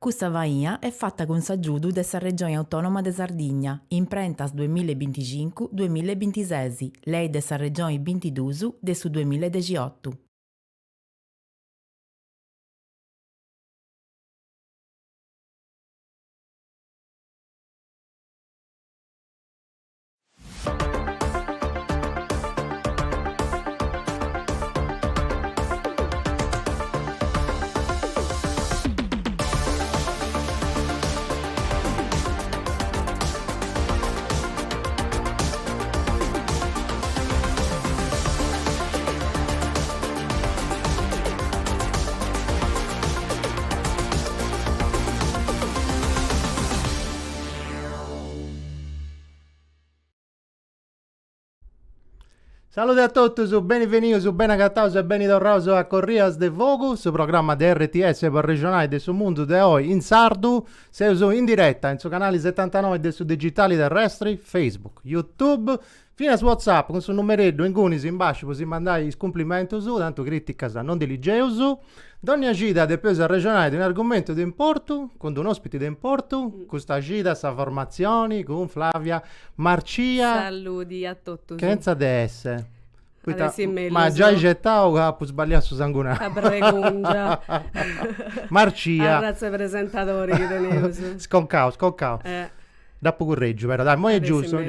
Questa vaia è fatta con s'aggiudu dessa Regione Autonoma de Sardigna, in prentas 2025-2026, lei dessa Regione 22 de su 2018. Salve a tutti, benvenuti, ben agattados e ben tornados a Corrias de Fogo, su programma di RTS per regionale del suo mondo de oggi in sardo, sei in diretta in su canale 79 del su digitali terrestri, Facebook, YouTube, fino su WhatsApp con su numeretto in cui si imbaci per si mandare i complimenti su, tanto critica non diligeus. Donna Gida del peso regionale di un argomento di importo, con un ospite di importo, questa Gida, sa formazioni, con Flavia Marcia. Saluti a tutti. Che senza di essere. Ma già hai gettato che può sbagliare su sanguina. A pregungia. Marcia. Grazie presentatori che tenevo. Sconcao. Da poco reggio, vero? Dai, mo è giusto.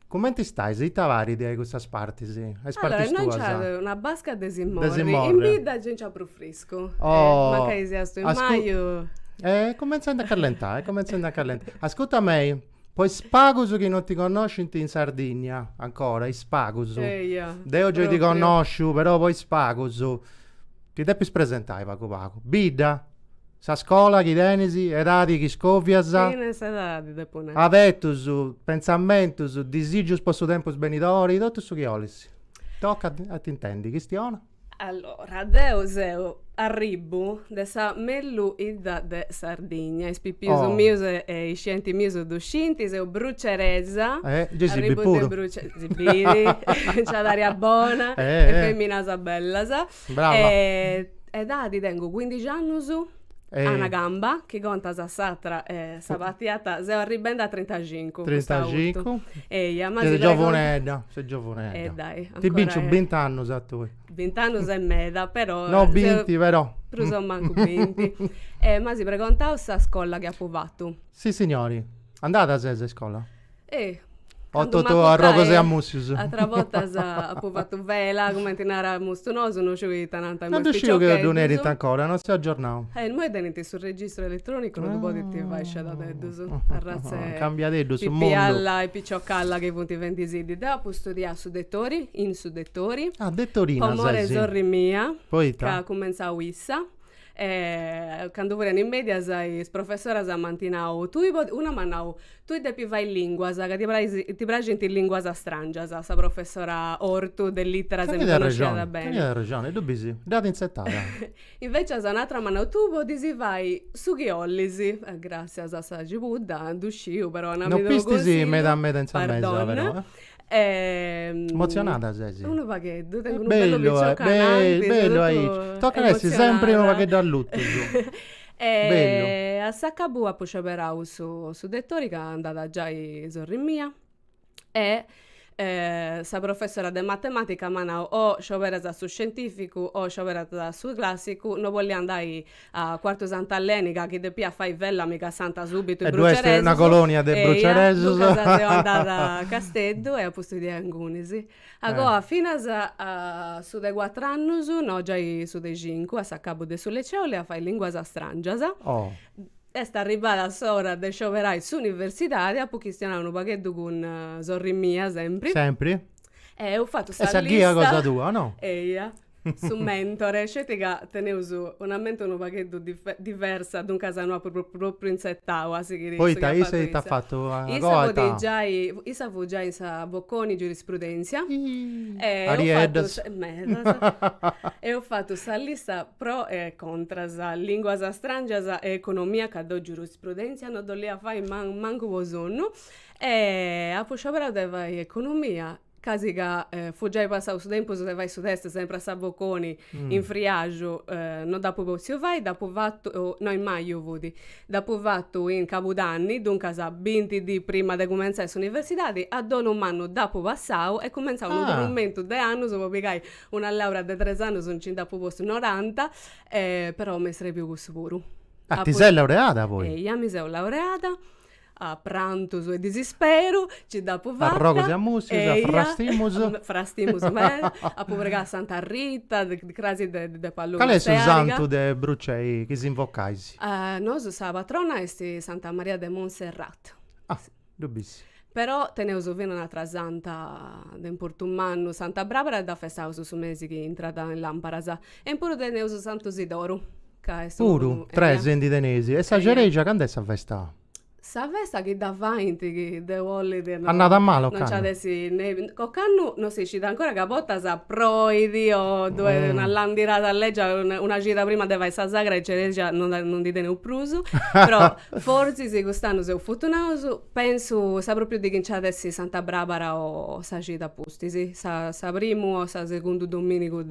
Come ti stai? Sei tavari di questa parti, sì. Allora, non c'è una basca desimorri. In vita c'è un più fresco. Ma che sia sto in maio. Comincia a callentare, Ascolta me, poi spago che non ti conosci in Sardegna, ancora, spago. Deo già ti conosco, però poi spago. Ti devi presentare, Paco. Bida. Sa scuola, chi tenesi, edati, chi scovviasa. Fine edati, depone. Avetus, pensamentus, disigius posso tempus benitori, tutto su che olisi. Tocca a ti intendi, cristiana? Allora, Deus arrivo de sa mellu ida de Sardigna, ispipiuso mius e i scienti mius docenti, se brucerezza. Gesibi puro. Zibidi, c'ha d'aria buona, e femmina sa bella sa. Brava. Edati tengo 15 anni su. Una gamba che conta sa satra sabattiata se arribenda a 35. 35. Ma sei giovanedda. Dai. Ti vinci 20 anni a tu. 20 anni e mezza, però. No, 20 però. Però manco 20. Ma si preguntava sa scuola che ha provato. Sì, signori. Andate a sesa scuola? A Rocos e a Musius. Altra volta ha provato vela, come tenere mustonoso, non c'è tanto. Non riuscivo che non eri ancora, non si aggiornava. Noi tenete sul registro elettronico, non potete fare da deddo. A razze. Cambia deddo sul mondo. Pipialla e piccioccalla che punti 20 sidi. Dopo studiare su dettori, in su dettori. Dettorina, Comore zorri mia. Poi che ha cominciato a Wissa. Quando vorrei in media sai professora sa mantinau tu una manau tu devi vai in lingua sa che ti piace in lingua sa strangia sa professora Ortu dell'Ittera se mi conosceva bene che ragione tu bisi date in settata invece sa un'altra manau tu disi vai su che ollisi grazie a sa Gibudda d'usciu però una non pistisi meta in sa mezza però emozionata Sesi uno paghetto tengo un bello hai tocca essere sempre un paghetto a lutto bello a Saccabu a Pucciaberau su dettori che è andata già in sorri mia sa professora di matematica ma o scioperata su scientifico o scioperata su classico non voglio andare a quarto Santa Ellenica che deppia fai vella mica santa subito e due essere una colonia del Bruceresus sono andata a Castello e a posto di Angunisi allora fino a su dei 4 anni no già su dei 5 a Saccabo de sulle ceole a fare lingua strangia e sta arrivata sora del scioperai su università a pochissimo un paghetto con sorri mia sempre ho fatto sta lista cosa tua no? Su mentore scetica tenevo su un paghetto diversa ad un casano proprio in settava poi ti ha fatto Isa fu già in sa Bocconi giurisprudenza e ho fatto sta lista pro e contra sa lingua sa strangia sa economia che do giurisprudenza non do lì a fare manco bosonno e a pusciabra deva economia quasi che fu già passato su tempo, se vai su testa sempre a Savocconi, in Friaggio, non dopo possiamo vai, dopo fatto, no in maggio vudi, dopo fatto in Capodanni, dunque sa 20 di prima di cominciare l'università, a dono un anno dopo passato e cominciavo un momento di anno, so poi una laurea di 3 anni, sono in dopo posto 90, però mi sarei più sicuro. Ah, ti sei laureata poi? Io mi sono laureata. A pranto e desispero, ci da povata. A rogo a musica, a frastimus, a poverga Santa Rita, de crasi de pallone. Qual è il santo de Brucei che si invocaisi? Noi sa patrona è Santa Maria de Montserrat. Ah, dubissimo. Però tenevo vino un'altra santa in Portumano, Santa Barbara, da festa su mesi che è entrata in Lamparasa. E pure tenevo Santo Isidoro. Pure, 3 sendi tenesi. E sa geregia, quando è sta festa? Sa festa che davanti, che de holiday, no, andata a male, non c'è adesso, Coccanno non si cita ancora capotta sa proidi o dove una landirata a leggia, una gita prima deve essere sagra e c'è non di tenere pruso, però forse se quest'anno sei fortunato, penso sa proprio di che c'è adesso Santa Barbara o sa gita posti, sì, sa primo o sa secondo domenico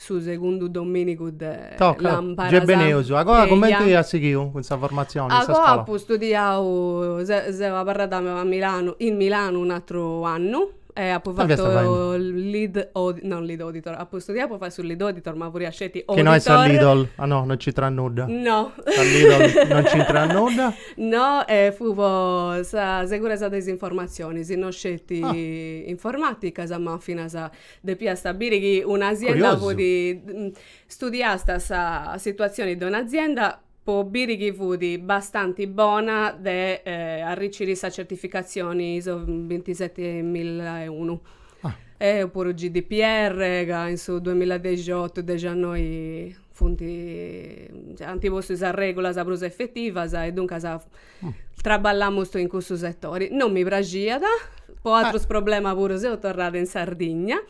su secondo domenico de Lamparasa. Già beneuso. Agora commenti a seguire questa formazione, questa scuola? Agora ho studiato, se va parlato a Milano, in Milano un altro anno. E ho fatto lead auditor, ho studiato per fare sul lead auditor, ma pure a scetti auditor. Che non è sul Lidl? Ah no, non ci tra nulla. No. Al Lidl non ci tra nulla? No, fu sa sicurezza delle informazioni, se non scetti informatica, ma fino a de stabilire che un'azienda può studiare questa situazione di un'azienda può dire che fu abbastanza buona a ricevere questa certificazione ISO 27001. Oppure GDPR, che in su 2018 già noi funti antiposto a regola sa brusa effettiva e dunque traballiamo in questo settore. Non mi pragiada, poi altro problema pure se ho tornato in Sardegna.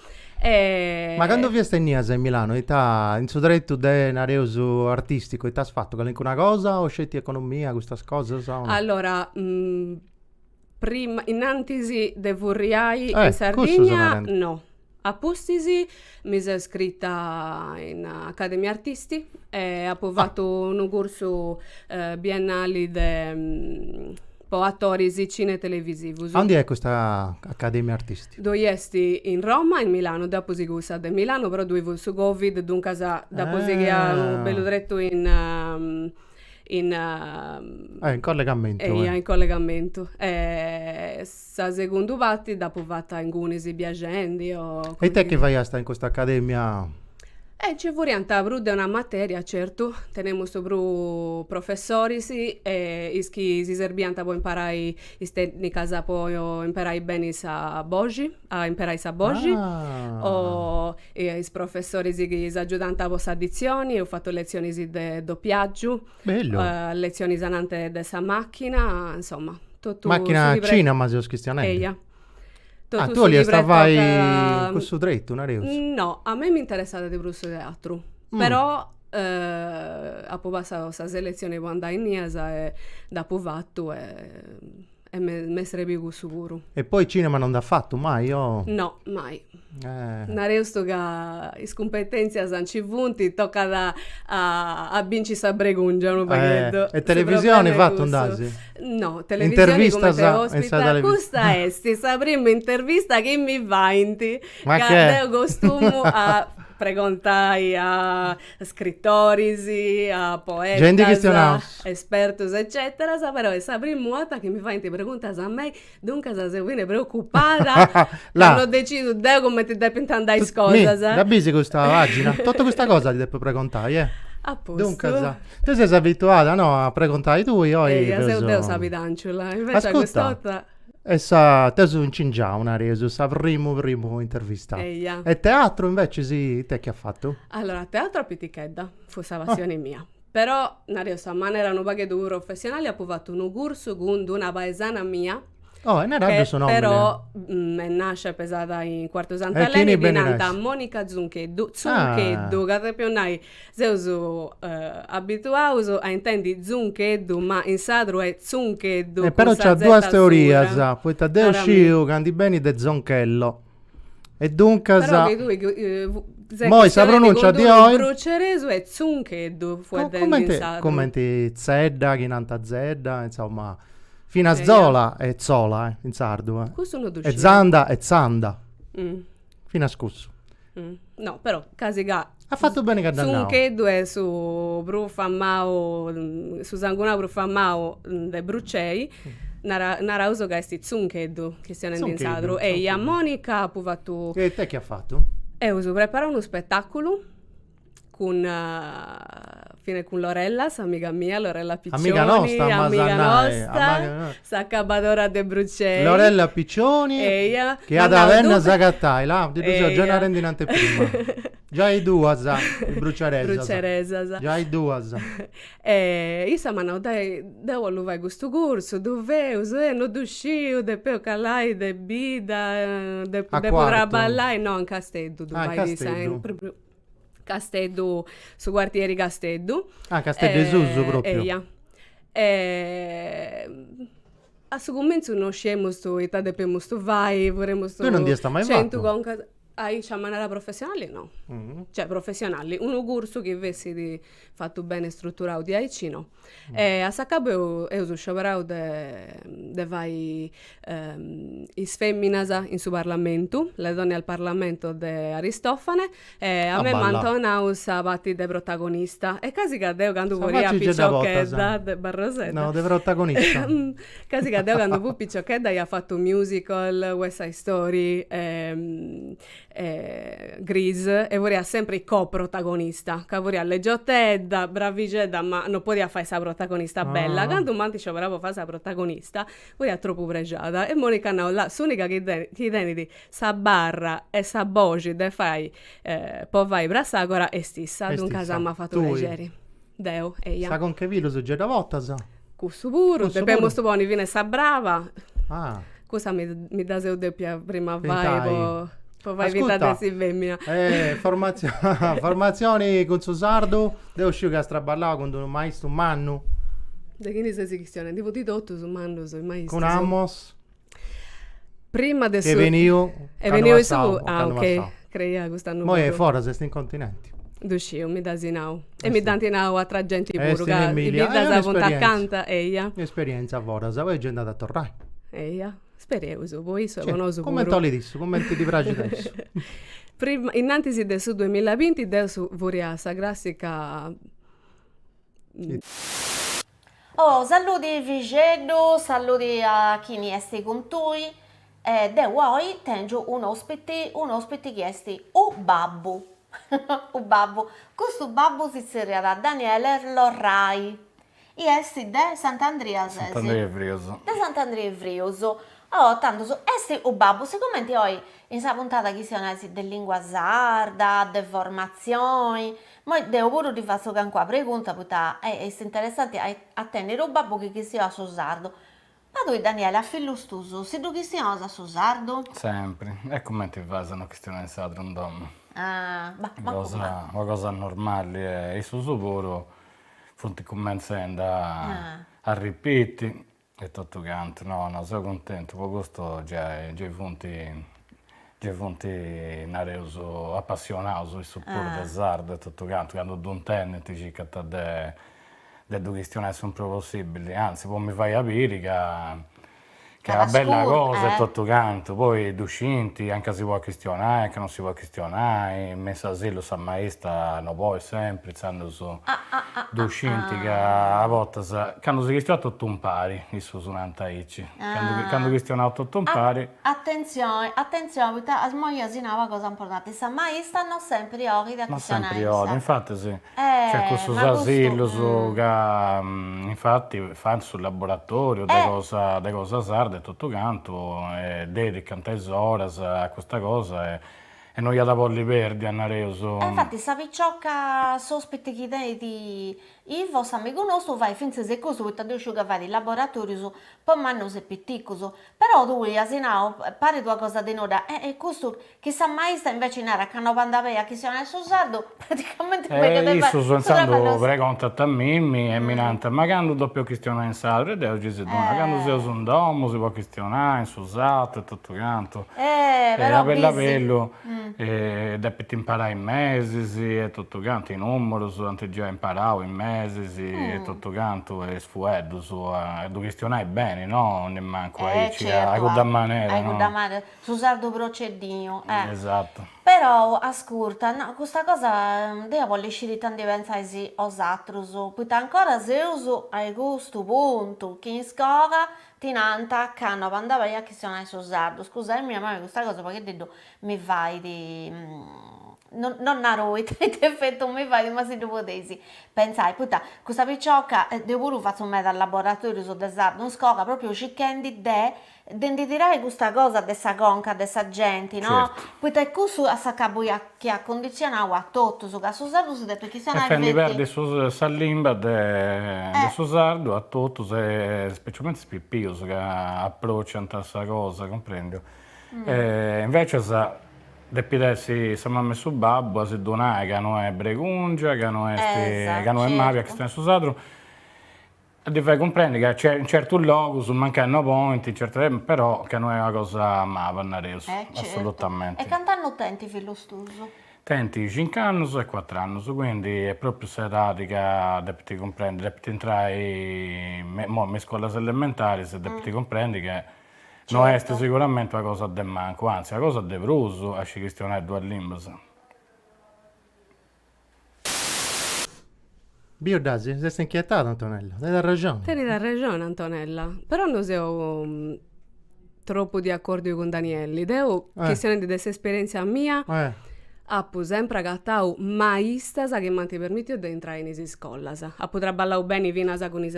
Ma quando vi stai a Milano, in suo diretto di un areuso artistico, e ti has fatto una cosa o scetti economia, queste cose? Allora, prima, in antisi de vorriai in Sardegna, no. A Postisi mi sono iscritta in Accademia Artisti e ho fatto un corso biennale po' attori di cinema e televisivo. Dove è questa Accademia Artisti? Dove esti in Roma, in Milano, dopo si gusta di Milano, però dove su Covid, dunque dopo si ha bello dritto in collegamento. In collegamento. Sa secondo batti, dopo fatta in Gunisi Biagendi. E te che vai a stare in questa accademia? Ci vorrei brudda una materia, certo. Teniamo sopra professori, sì, e che si serviano poi imparare le tecniche, poi imparare bene a Bogi, o i professori che si aiutano a queste addizioni, ho fatto lezioni di doppiaggio, lezioni sanante della macchina, insomma. Tutto macchina cinema, se ho schistianelli. Tu li stavai con questo dritto, non eri? No, a me mi interessava di brutto teatro, però ho passato questa selezione quando andai in Niasa e dopo fatto e mi sarebbe più sicuro. E poi cinema non l'ha fatto mai? Oh? No, mai. Non resto che le competenze sono civunti, tocca a vincere questa bregungia, un paghetto. E televisione fatto un dasi? No, televisione come te ospita, questa è la prima intervista che mi va inti. Ma che? Devo costumo a preguntare a scrittori, a poeti, esperti, eccetera, però è la prima volta che mi fa inti preguntare a me, dunque se viene preoccupata, non decido come ti devi intendere le cose. La bisi questa pagina, tutta questa cosa ti devo preguntare, A posto. Dunque, tu sei abituata, no, a preguntare tu, io devo sapere, invece quest'altra... E te su un cingià, una reso, sa primo intervistato. E teatro invece sì, te che ha fatto? Allora, teatro a pitichedda, fu la passione mia. Però, una reso, a maniera un paio di professionali, ho fatto un corso con una paesana mia, Oh, e ne radio sono però nasce pesata in quarto Chini Sant'Aleni bene dinanta nasce. Monica Zuncheddu, che proprio noi siamo abituati a intendi Zuncheddu, ma in sadru è Zuncheddu Però con c'ha sa due zeta teorie, sura. poi Taddeo Ora Sciu, canti bene de Zonchello. E dunque, Però che tu Moi sa pronuncia di oggi. Bruceresu e Zuncheddu fu Commenti in sadru. Zedda, Chinanta Zedda, insomma, fino a Zola e Zola, in sardo. Questo non E Zanda e Zanda, Mm. fino a scusso. No, però, casiga. Ha fatto bene Cardannao. Zuncheddu è su Brufammao, su Sangunao Brufammao de Brucei. Nara uso che esti Zuncheddu, che stiano in Zuncheddu, sadru. E Zuncheddu. a Monica pu fatto. E te che ha fatto? E uso preparare uno spettacolo con Lorella, amica mia, Lorella Piccioni, Amica nostra, amica Masannae, nostra, s'accabadora de Brucei. Lorella Piccioni, Eia, che ha da venna Zagattai, là, di Eia. già ne rendi in anteprima. Già i due, il bruciaresa. Bruceresa. Già i due. E io sa dai voglio fare questo corso, dove non uscì, de poi calai, de bida, de quarto? potrà ballare, no, in Casteddu, Ah, in vai di Casteddu. sempre. Casteddu, su quartieri Casteddu. Castel de Suso proprio. Eia. A su comienzo non scemo sto età de pemo sto vai, vorremmo sto. Tu non ti sta mai Cento fatto? con a maniera professionale no. Mm. Cioè professionali, un corso che avessi di fatto bene strutturato di AIC no. E a Sacabo io sono scioperato de vai is femminas in su Parlamento, le donne al Parlamento di Aristofane e a me balla. mantonau sa batti de protagonista e casi che deo quando Sa voria facci già da volta, picciochedda sa. de Barrosetta. No, de protagonista. Casi che deo quando fu picciochedda ha fatto musical, West Side Story, Grease e vorrei sempre il coprotagonista che vorrei leggiottedda, bravigedda ma non poteva fare sa protagonista bella quando manti ci bravo fare sa protagonista vorrei troppo pregiata e Monica no là l'unica che tieni di sa barra e sa bogi de fai poi vai brassagora e stessa E dunque stissa. mi ha fatto Tui. leggeri deo e Sa io con che vilo già da volta, sa? cussu puro Cussu depemo puru. sto buoni viene sa brava Ah. cosa mi da se deppia prima Ventai. vai poi vai vita Ascolta, de si femmina formazioni con suo sardo, devo uscire che straballava con un maestro Mannu, da che ne sei questione tipo di tutto su mando sui maestri con Amos, prima adesso che venivo, e venivo su Cannavassau, ah ok Cannavassau. creia quest'anno Mo è fuori, se sta in continenti. Duscio, mi da sinau. E mi danti nau a tra gente pure, sti in che Emilia. vita È sa punta un'esperienza. accanto, eia. Esperienza fuori, sa, poi è già andata a tornare. Eia. Spereuso, poi so, Cioè, conosco commento lì adesso, commenti di fragile adesso. Prima, innanzi del su 2020, adesso vorrei sagrarsi che... Oh, saluti Vigeddo, saluti a chi ne esti con tui. E de oggi tengo un ospite che esti o babbo. O babbo. Questo babbo si seria da Daniele Lorrai. E esti de Sant'Andrea Sesi. Sant'Andrea Frioso. De Sant'Andrea Frioso. Oh, tanto so, esti o babbo, secondo oggi in sa puntata che siano esi de lingua sarda, de formazioni. Ma devo pure di fare questo qua pregunta, perché è interessante a tenere un babbo che sia a suo sardo. Ma tu, Daniele, a figlio stuso, se tu che sia a suo sardo? Sempre. E come ti fai se non questione di sadro un domo? Ah, ma Una cosa normale. E su pure, fonti cominciando a ripetere e tutto canto. No, sono contento. Per questo già fonti nareuso appassionato su pure del sardo e tutto canto. Quando un tennis ti dice che le due questioni sono proprio possibili. Anzi, poi mi fai capire che è una bella cosa e tutto canto. Poi docenti, anche si può questionare, anche non si può questionare. Messa asilo, sa maestra, non puoi sempre, sanno su docenti che a volte, quando si questiona tutto un pari, isso sono antaici. Quando questiona tutto un pari. Attenzione, perché a smoglia si una cosa importante. Sa maestra non sempre ori da Ma questionare. sempre odio, infatti sì. C'è questo asilo che infatti fanno sul laboratorio di cosa sarda e tutto canto, e dedicano tesore a questa cosa e non gli da polli perdi a Nareuso. Infatti, sta picciocca sospetta che dei di Ivo, sa mi conosco, vai finché se così, perché devo che fare il laboratorio, poi manno se pitticoso. Però tu, Asinao, pare tua cosa di noda, e questo, che sa mai sta invece in ara, che hanno pandavea, che sia nel suo sardo, praticamente come che Io sto pensando per contatto a Mimmi e Minante, ma quando doppio questionare in sardo, e oggi si dona, quando si usa un domo si può questionare in suo usato e tutto quanto. Però per busy. quello, devi imparare in mesi e tutto quanto, i numeri, anche già imparavo in mesi e tutto quanto, e sfueddo, devo questionare bene, no? Non manco a quella maniera, no? Su sardo procedino, Esatto. Però, ascolta, no, questa cosa devo voglio uscire tanti pensare osatros, perché ancora se uso a questo punto, che in scuola ti nanta che hanno pandavia che sono su sardo. Scusami, mia mamma, questa cosa perché detto mi vai di... Non a noi, ti effetto mi vai di ma se tu potessi pensare, puttana, questa picciocca devo pure fare un dal laboratorio su sardo, non scoga proprio cicchendi dendi direi questa cosa dessa conca, dessa gente, no? Certo. Poi questo a sacabo che ha condizionato a tutto, su che su sardo si è detto che E siano quindi perdi su salimba di suo sardo a tutto, specialmente spippio che approcciano a questa cosa, comprendi? Invece devi se mamma su babbo, se donai che non è bregungia, che non è mafia, che sta in suo sardo, ti fai comprendere che c'è in certo luogo, su mancano ponti, però che non è una cosa mava, assolutamente. E cantano attenti fillo stuso? Tenti 5 anni e 4 anni, quindi è proprio serata che devi comprendere, devi entrare in scuola elementare, se devi comprendere che non è sicuramente una cosa del manco, anzi una cosa del bruso, a questionare due lingue. Biodasi, sei inquietato Antonella, hai ragione. Tieni ragione, Antonella. Però non siamo troppo di accordo con Danielli. Devo, questione di questa esperienza mia, appu sempre agattau maistas che manti permitio di entrare in queste scuole. Appu traballau bene vinasa con i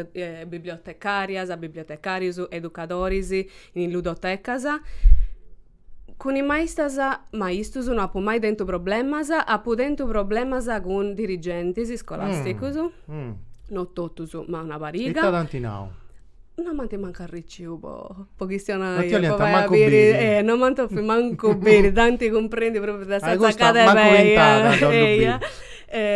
bibliotecarias, bibliotecarius, educadores, in ludotecas. Con i maistas non appu mai dentro problemas, appu dentro problemas con dirigenti scolasticus. Non totus, ma una E pariga. tadantinau. Non manti manca ricciu, po' questionare. Non ti orienta manco bene. Non manto manco bene, tanti comprendi proprio da Hai sta gusta zacata manco orientata, veia. Don Eia.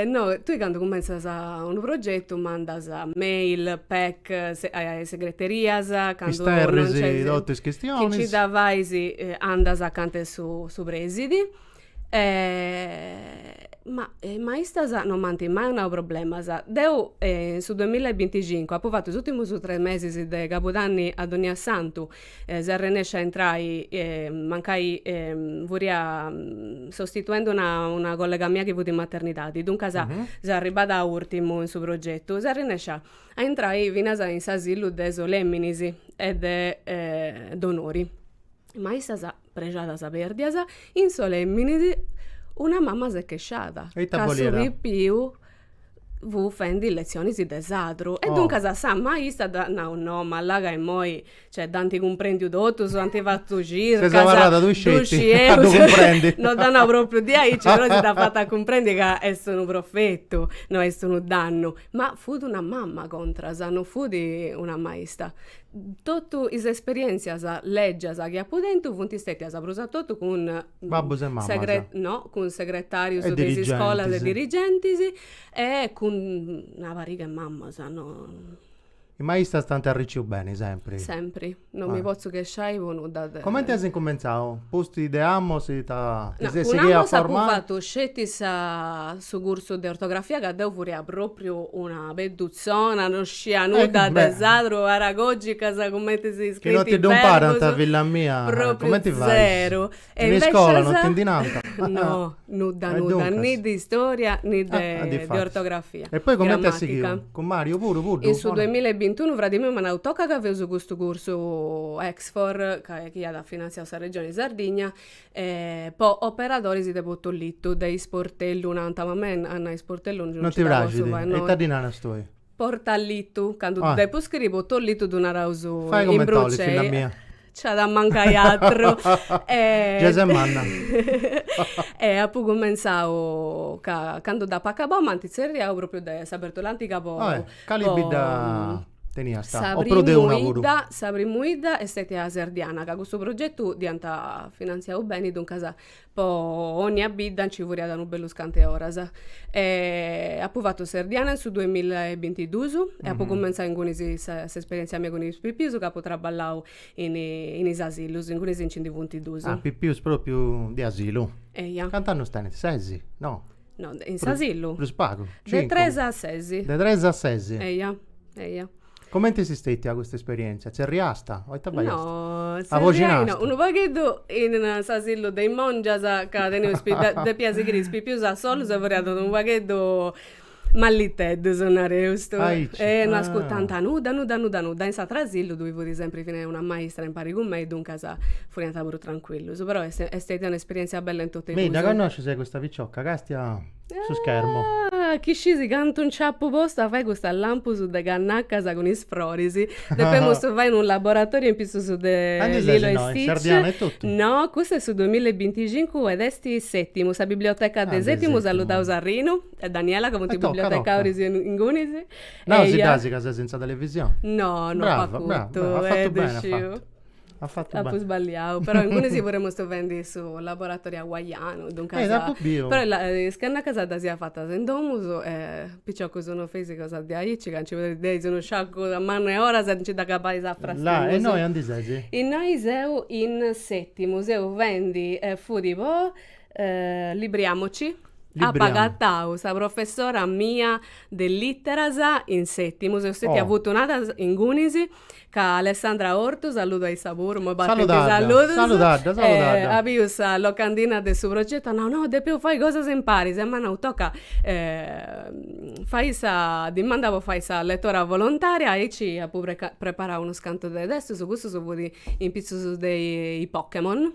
No, tu quando cominci un progetto mandas mail, pack, a segreterias, quando Stai non c'è resi dotte che questioni. ci davaisi andas accanto su presidi. Ma istasa non manti mai un problema. Deu su 2025 ha fatto gli ultimi 3 mesi di Capodanni ad ogni santo se riesce a entrare mancai voria sostituendo una collega mia che fu in maternità dunque se arriva da ultimo in suo progetto se riesce a entrare vinasa in sasillo de solemminis ed d'onori ma istasa pregiata sa perdiasa in solemminis una mamma si è cresciata, E che taboliera. su più vu fendi lezioni di desadro. E dunque sa mai stata no, ma là che moi, cioè danti comprendi tutto, su anti fatto giro, Sei savarata tu scetti, euro, tu comprendi. non danno proprio di aici, però si dà fatta comprendere che è un profetto, no, è un danno. Ma fu di una mamma contra, non fu di una maestra. Tutte le esperienze, leggi che ha potento, funti stetti a brusa tutto con Babbos e mammas. con segretari E delle scuole e dirigenti. dirigenti e con una variga e mamma, no? I maestra stanno a ricciu bene, sempre. Sempre, non mi posso che sciaivo da te. Come ti hai incominciato? Posti di amo, si ta... No, si un che anno a sapevo formare? fatto scetti su corso di ortografia che devo fare proprio una beduzzona, non scia nuda, beh. desadro, aragogica, come ti sei Che iscritti non ti do un parent a Villa mia. proprio Come ti vai? zero. Ti vai a scuola, non ti indinanta? No, nuda, E dunque? né di storia né di difatti. ortografia. E poi come ti Grammatica. seguito? Con Mario pure? E su 2021 praticamente mi hanno toccato che avevo questo corso Exfor che ha finanziato la regione Sardegna poi operatori si devono litto dei sportelli un'anta ma me hanno sportello Non ti fragili, e tadinana stoi. porta litto quando Ah. devo scrivere tollito di una rauso Fai in come tolli, bruce figlia mia. c'è da mancare altro. Gesemanna. E ha cominciato quando da Pacabò, ma ti seriamo proprio da Sabertolanti capo. Calibida tenia sta. O pro de una vuru. Sabri Muida e stati a Serdiana, che questo progetto diventa finanziato bene, dunque poi ogni abita ci vorrà dare un bello scante ora. E ha provato Serdiana su 2022 e ha cominciato in questa esperienza mia con i Pippius, che ha traballato in asilus, in questi incindi 22. Ah, Pippius proprio di asilo. Quant'anno stai? 6? No. No, in asilo. Plus pago. De 3 a 6. De 3 a 6. Eia. Come ti sei stata questa esperienza? C'è riasta? No, a voce no, un pochetto in Sasillo dei Mongias che tenevo de piasi crispi più a solo se vorrei dato un pochetto malliteddo suonare questo e non ascoltando nuda in sa trasillo dovevo sempre finire una maestra in pari con me e dunque fuori andava pure tranquillo però è stata un'esperienza bella in tutte le cose. Mi da conosci sei questa picciocca che stia su schermo chi si canta un ciappo posta fai questa lampo su de canna a casa con i sfrorisi poi mosto vai in un laboratorio in più su de Lilo e Stitch no questo è su 2025 ed esti settimo sa biblioteca de settimo salutau Sarrino e Daniela che monti biblioteca orisi in Gunisi no si dasi casa senza televisione no bravo, fa ha fatto bene ha fatto bene. Sbagliato, però in cui si vorremmo vendi su laboratorio hawaiano, dunque però la scanna casata si è fatta in domus e picciocco sono fisico sa di aici che ci vede sono sciacco a mano e ora se ci da capace a frastare. Là e noi andi sei. E noi siamo in settimo, siamo vendi fuori po libriamoci. Ha pagato sa professora mia dell'Itterasa in settimo, se siete avuto un'altra in Gunisi, che Alessandra Ortu, saluto ai Sabur, ma saludata. Abbiamo la locandina del suo progetto, no, de più fai cosa se impari, se ma non tocca, fai sa, dimandavo fai sa lettora volontaria e ci ha pure preparato uno scanto di adesso, su questo su vuoi in pizzo dei Pokémon.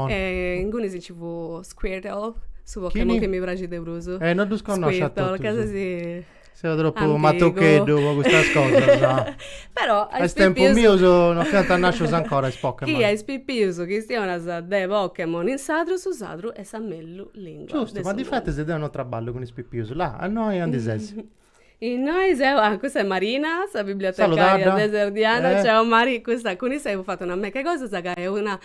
E in Gunisi ci fu Squirtle. Su Pokémon che mi piace di bruso. Non lo conosco tutto. Casa si... Sei troppo mattocchetto con questa cosa. Però a tempo mio non fianco a nascere ancora i Pokémon. Chi è spippiuso che stiano dei Pokémon in sadro su sadro e sammello lingua. Giusto, ma di fatto si devono traballo con i spippiusi. Là, a noi è un E noi siamo, questa è Marina, la bibliotecaria deserdiana, ciao Mari, questa con lei ho fatto una mecca cosa, che è una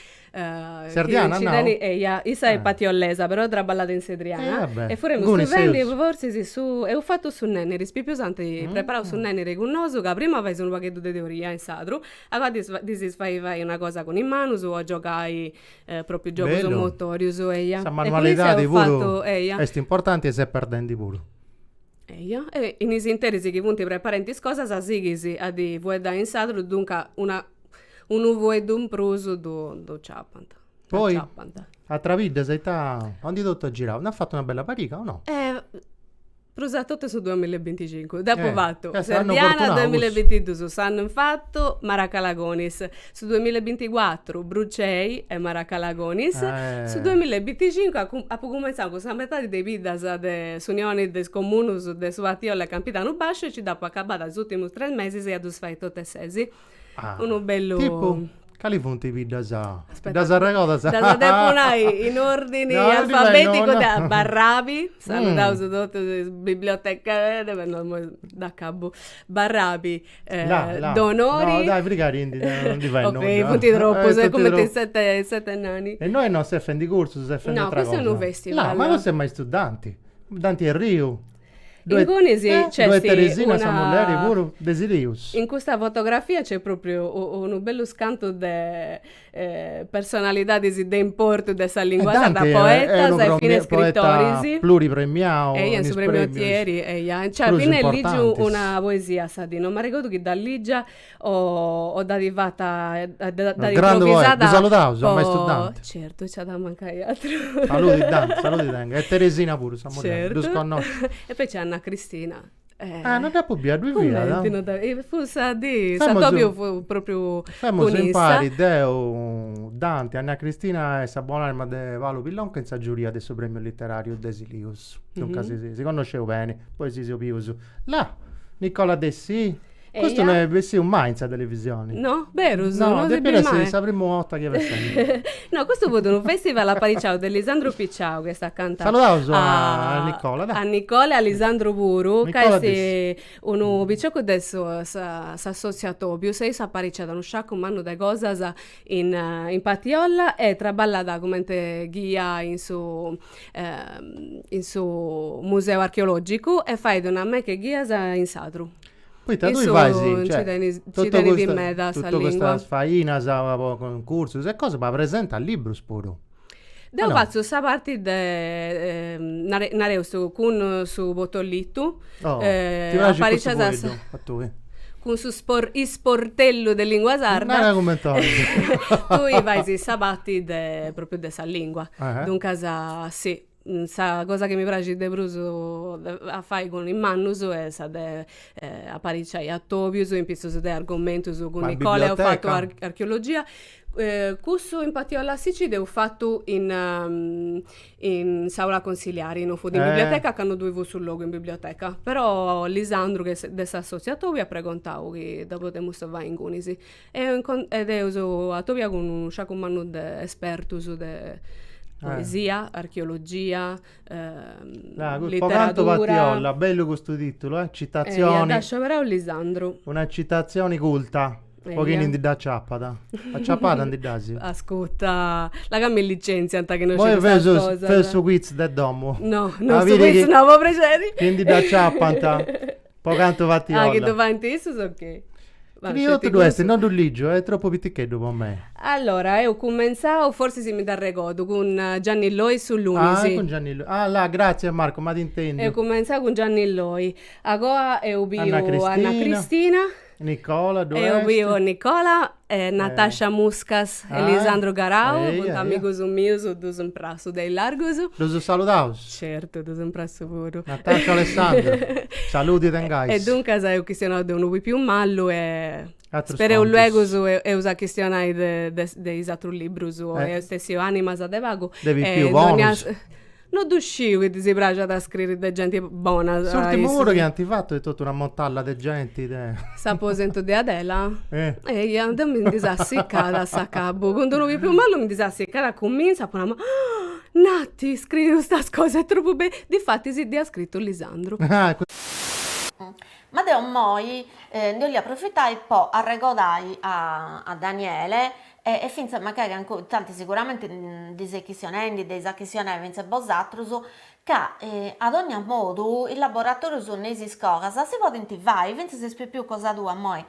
serdiana, no? Io è patiollesa, però ho traballato in sedriana, e faremo stupendi, forse su, e ho fatto su Neneri, spipiosante, preparato su Neneri con noso, che prima avevo un pachetto di teoria in sadro, allora si fai una cosa con in mano, o giocai proprio gioco su motorio, su eia. La manualità di volo è importante e si è perdendo di volo. E in isi interesi che punti preparenti scosa sa sigisi a di vueda in sadro dunque un uvo un pruso do ciappanta. Poi a Travidda sei onde tutto girato non ha fatto una bella fatica o no? Prusa tutto su 2025 dopo fatto Serdiana 2022 su San fatto Maracalagonis su 2024 Brucei e Maracalagonis su 2025 ha cominciato con la metà dei vidas de Sunioni des Comunus de Suatiola Campitano Bascio e ci dopo acabata gli ultimi 3 mesi e ha fai tutte sesi uno bello tipo quali punti vidas da Sarragoda da deponai in ordini alfabetico da Barrabi salutavo su tutte biblioteca da cabo Barrabi Donori no dai frigari non divento ok punti troppo sei come te 7 nani e noi non si fendi corso si fendi no questo è un festival ma non sei mai studanti a Rio in Gunisi c'è due Teresina Samulleri pure Desirius. In questa fotografia c'è proprio un bello scanto di personalità di importo della lingua da poeta e fine scrittori pluripremiato e in su premiotieri cioè fine lì giù una poesia sadino ma ricordo che da lì già ho derivata da improvvisata di salutavo sono mai studente certo c'è da mancare altro saluti Danga e Teresina pure Samulleri e poi c'è Anna Cristina non da pubbia due via fu sa di Satopio fu proprio famoso impari Deo Dante Anna Cristina e Sabonare ma de Valo Pillon che in sa giuria del premio letterario Desilius si conoscevo bene poi si piuso là Nicola Dessi Questo non è sì, un mai in televisione. No, vero, No, non si deve mai. essere la prima volta che vede. No, questo è un festival a Pariciao di Lisandro Picciao che sta cantando. Salutiamo a Nicola, dai. A Nicola e a Lisandro Buru, Nicola che è un picciocco adesso si è associato più sei a Pariciao da un sciacco un anno di cose in Patiolla e traballata come guia in suo museo archeologico e fai una me che guia in Satru. Poi tu Isso vai sì, ci cioè, tieni di me da sta tutta questa lingua. sfaina, concorso, e cose, ma presenta al libro spuro. Devo no. fare questa parte nareusto con su bottolito, Oh, a ti piace Pariciao questo a tu? con su sportello di lingua Non sarda. è commentato. Tu vai si sabatti proprio dessa lingua. Ah, Dunque, sì, sa cosa che mi piace di bruso a fare con il mannus è sa a Parigi a Tobius in più di argomento con Ma in Nicola ho fatto biblioteca? archeologia. Questo in Patiola Sicilia ho fatto in Saula Consigliari, non fu in biblioteca che hanno due sul logo in biblioteca, però Lisandro che è associato mi ha preguntato che dopo te musto vai in Gunisi ed è uso a Tobia con un sciacco manno esperto su poesia, archeologia, Pocanto letteratura. Pattiolla, bello questo titolo, citazioni, Adesso però Lisandro. una citazione culta, un pochino di da ciappata, a ciappata di dasi. Ascolta, la gamma in licenzia, che non Poi c'è questa ho cosa. fesso quiz del domo. No, non vedi so questo, che- non avevo precedi. Quindi da ciappata, pocanto Pattiolla. Ah, che davanti isso so che. Va, Io scetti tu due questo. non ligio, è troppo pitichetto per me. Allora, ho cominciato, forse si mi dà ricordo, con Gianni Loi Ah, sull'Unisi. con Gianni. Ah, là, grazie Marco, ma ti intendi. Ho cominciato con Gianni Loi. Ora ho bio Anna Anna Cristina. Nicola, E dove ho bio Nicola, Natasha Muscas, Ah, Elisandro Garau, eia, eia. amigos meus, dos un prazo dei largos. Lo salutaus. Certo, dos un prazo puro. Natascia Alessandro. Saluti tengais. E dunque, sai, ho questionato un po' più mallo e Altros spero contos. luego su e usa questione dei altri libri su e stessi anima sa de vago. Devi E più non bonus. non uscivo che ti si piace da scrivere di gente buona. L'ultimo muro che hanno fatto è tutta una montalla di gente. S'apposento di Adela. Eh. E io mi disassiccata a cabo. Quando non vi più malo mi disassiccata comincia a ma Natti, scrivi questa cosa, è troppo bene. Difatti si dia scritto Lisandro. Ah, Ma da un moi, io li approfittai poi a regodai a Daniele e finché magari anche tanti sicuramente di secchizionenti, dei sacchizionenti e bosatrus, che ad ogni modo il laboratorio su Nesi Scocasa si può vai, finché si spiega più cosa tu a moi.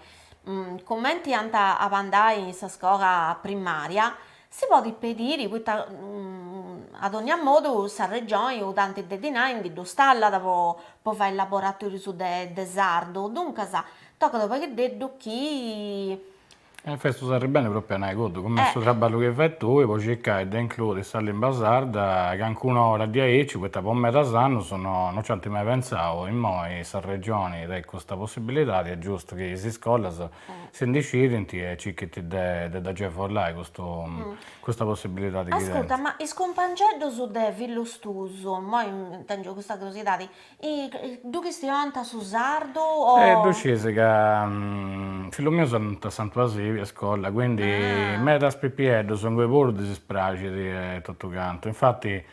Commenti anta a andare in questa scuola primaria, si può impedire, ad ogni modo, sa regione o tanti dedinai di dostalla dopo fare il laboratorio su sardo, dunque sa, tocca dopo che detto chi... Questo sarebbe bene proprio a godo, come questo lavoro che fai tu, e poi cercare di includere questa lingua sarda, che anche un'ora di aici, questa per metà anno, non ci ho mai pensato, in noi, questa regione, da questa possibilità, è giusto che si scuola, si decidenti e cerchi di agevolare questa possibilità di Ascolta, chiedere. ma il scompangello su de villostuso, mo tengo questa curiosità, tu che stai anta su sardo o... Decise che figlio mio sono a Sant'Asivia a scuola, quindi me da spippietto sono quei pure disesprati di tutto canto. Infatti,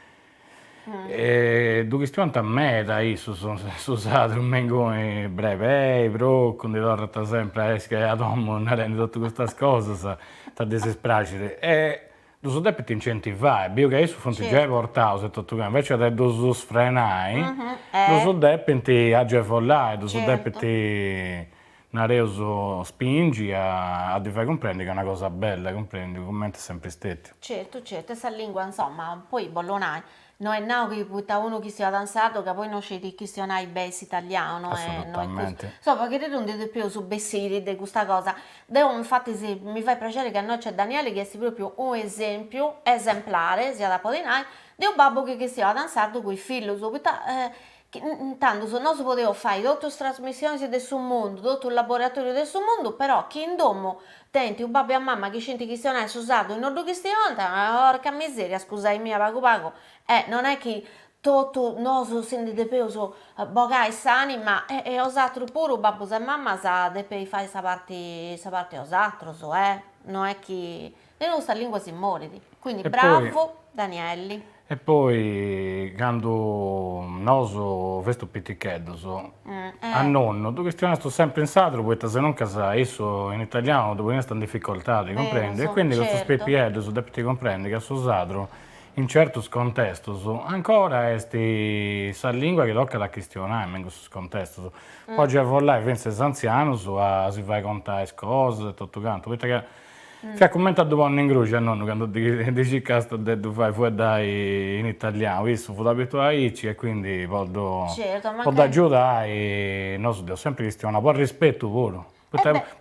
due questioni a me da isso sono usato un mengone breve, però con di loro sempre che a domo non rende tutte queste cose, sta disesprati. E tu so devi incentivare, bio che isso fonti già portato se tutto canto, invece di tu sfrenai, tu so devi agevolare, tu so Certo. devi Nareuso spingi a ti far comprendere che è una cosa bella, comprendi, come è sempre stato. Certo, questa lingua, insomma, poi bollonai. Non è no che puta uno che sia danzato che poi non c'è di questionare bes italiano. Assolutamente. So, perché non di più su bessiri di questa cosa. Devo, infatti, se mi fa piacere che a noi c'è Daniele che è proprio un esempio esemplare, sia da Podinai, di un babbo che sia danzato con i figli. Intanto se non si poteva fare tutte le trasmissioni del suo mondo, tutto il laboratorio del suo mondo, però chi in domo tenti un babbo e a mamma che senti che usato in ordo che porca miseria, scusai mia pago, non è che tutto noso sindi de peuso bogai sani, ma e osatro pure babbo e mamma sa de pei fai sa parte osatro, non è che e non sta lingua si moridi. Quindi E bravo poi, Danielli. e poi quando noso vesto piticheddo, a nonno, tu questione sto sempre in sardo, perché se non casa esso in italiano dopo sta in difficoltà, ti comprendi? E quindi questo certo. spipieddo, devi ti comprendi che su sadro in certi contesti ancora è sa lingua che tocca la questione in questo contesto. Oggi a volare pensa anziano si vai a contare cose e tutto quanto, perché ti ha commentato un in croce a nonno quando dici che sto detto fai fuori dai in italiano, visto, fu abituato a irci e quindi Certo, ma posso aiutare e non so, sempre questione, un po' rispetto pure.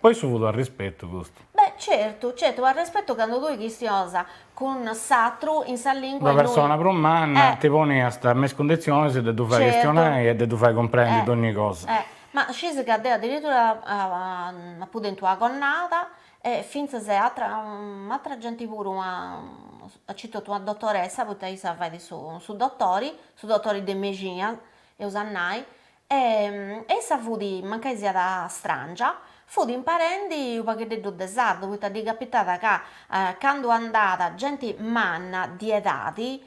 Poi su voluto al rispetto questo. beh, certo, al rispetto quando tu chi si osa con satru in sa lingua Una e persona per un man ti poni a stare in condizioni se tu fai certo. questionare e tu fai comprendere ogni cosa. ma scese che addirittura appunto in tua gonnata e finché se altra gente pure ha citato una dottoressa perché sa vai su dottori di medicina e usannai e sa fu di manca sia da strangia fu di imparenti un pacchetto di desardo perché di capitata che quando è andata gente manna di etadi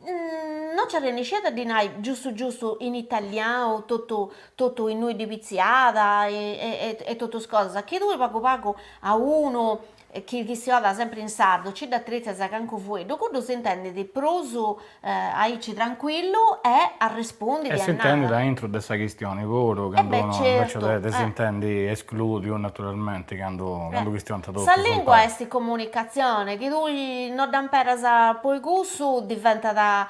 non c'era niente di noi giusto in italiano tutto in noi di pizziata e tutte cose che tu poco a uno che si vada sempre in sardo ci da trezza sa canco vuoto quando si intende di proso aici tranquillo e a rispondi E di si intende da intro dessa questione, vero, quando uno certo, invece si intendi escludi naturalmente quando questione sta sa lingua è di comunicazione che tu non da imparare poi gusto diventa da